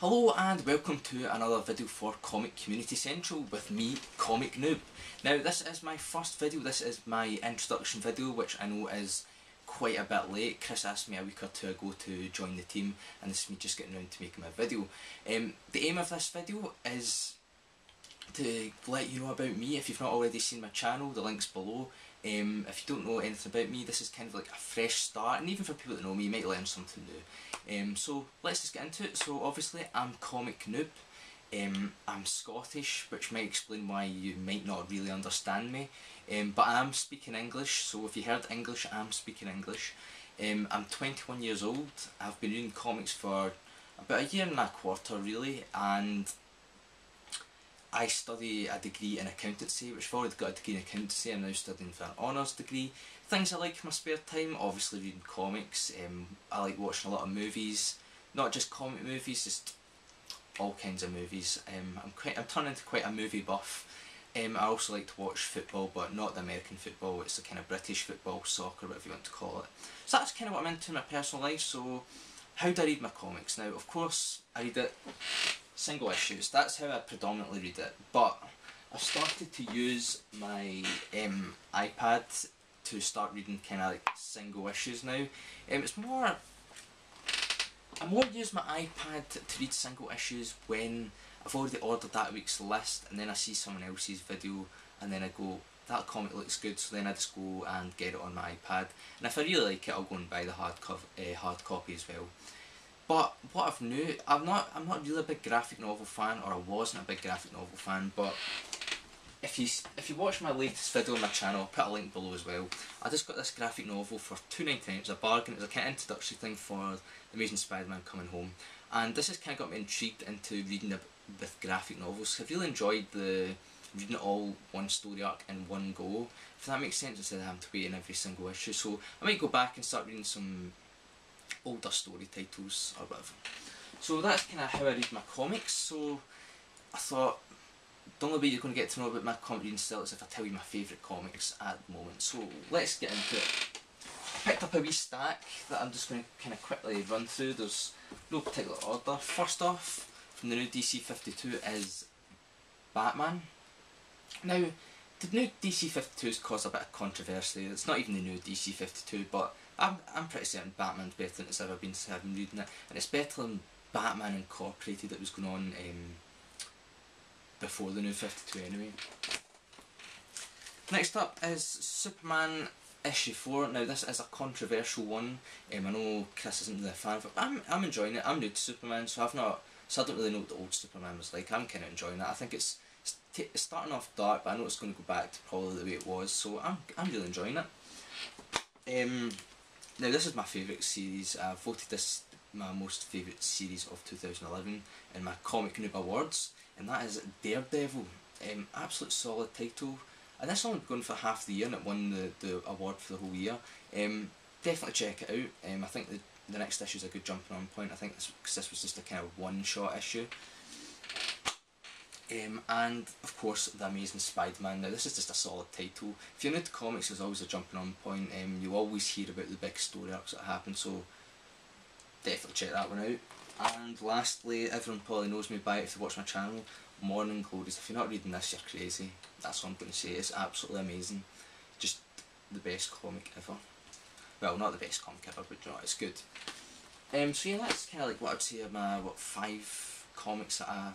Hello and welcome to another video for Comic Community Central with me, ComicNoob. Now this is my first video, this is my introduction video, which I know is quite a bit late. Chris asked me a week or two ago to join the team and this is me just getting around to making my video. The aim of this video is to let you know about me. If you've not already seen my channel, the link's below. If you don't know anything about me, this is kind of like a fresh start, and even for people that know me, you might learn something new. So let's just get into it. So obviously I'm ComicNoob. I'm Scottish, which might explain why you might not really understand me, but I am speaking English, so if you heard English, I'm speaking English. I'm 21 years old. I've been reading comics for about a year and a quarter really, and I study a degree in accountancy, which I've already got a degree in accountancy. I'm now studying for an honours degree. Things I like in my spare time, obviously reading comics. I like watching a lot of movies, not just comic movies, just all kinds of movies. I'm turning into quite a movie buff. I also like to watch football, but not the American football, it's the kind of British football, soccer, whatever you want to call it. So that's kind of what I'm into in my personal life. So how do I read my comics? Now, of course, I read it single issues. That's how I predominantly read it, but I've started to use my iPad to start reading kind of like single issues now. I more use my iPad to read single issues when I've already ordered that week's list and then I see someone else's video and then I go, that comic looks good, so then I just go and get it on my iPad, and if I really like it I'll go and buy the hard copy as well. But what I've knew, I'm not really a big graphic novel fan, or I wasn't a big graphic novel fan, but if you watch my latest video on my channel, I'll put a link below as well. I just got this graphic novel for £2.99, it was a bargain, it was a kind of introductory thing for The Amazing Spider-Man Coming Home, and this has kind of got me intrigued into reading with graphic novels. I've really enjoyed reading all one story arc in one go, if that makes sense, instead of having to wait in every single issue. So I might go back and start reading some older story titles or whatever. So that's kind of how I read my comics. So I thought the only way you're going to get to know about my comic reading style is if I tell you my favourite comics at the moment. So let's get into it. I picked up a wee stack that I'm just going to kind of quickly run through. There's no particular order. First off, from the new DC 52 is Batman. Now, the new DC 52 has caused a bit of controversy. It's not even the new DC 52, but I'm pretty certain Batman's better than it's ever been since I've been reading it, and it's better than Batman Incorporated that was going on before the new 52 anyway. Next up is Superman issue 4. Now this is a controversial one. I know Chris isn't really a fan of it, but I'm enjoying it. I'm new to Superman, so I don't really know what the old Superman was like. I'm kind of enjoying it. I think it's starting off dark, but I know it's going to go back to probably the way it was, so I'm really enjoying it. Now this is my favourite series. I voted this my most favourite series of 2011 in my ComicNoob Awards, and that is Daredevil. Absolute solid title, and this only been going for half the year and it won the award for the whole year. Definitely check it out. I think the next issue is a good jumping on point. I think because this was just a kind of one-shot issue. And of course The Amazing Spider-Man. Now this is just a solid title. If you're new to comics, there's always a jumping on point. You always hear about the big story arcs that happen, so definitely check that one out. And lastly, everyone probably knows me by it if you watch my channel, Morning Glories. If you're not reading this, you're crazy. That's what I'm going to say. It's absolutely amazing. Just the best comic ever. Well, not the best comic ever, but you know, it's good. So yeah, that's kind of like what I'd say are my 5 comics that are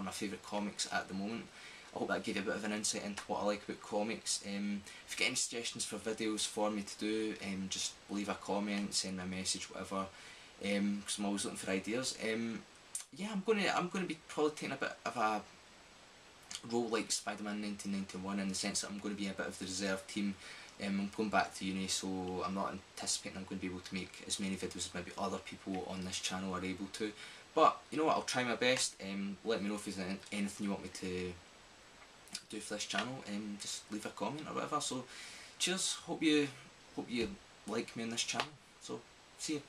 my favourite comics at the moment. I hope that gave you a bit of an insight into what I like about comics. If you get any suggestions for videos for me to do, just leave a comment, send me a message, whatever, because I'm always looking for ideas. Yeah, I'm going to be probably taking a bit of a role like Spider-Man 1991, in the sense that I'm going to be a bit of the reserve team. I'm going back to uni, so I'm not anticipating I'm going to be able to make as many videos as maybe other people on this channel are able to. But you know what, I'll try my best. Let me know if there's anything you want me to do for this channel. Just leave a comment or whatever. So cheers, hope you like me on this channel. So see you.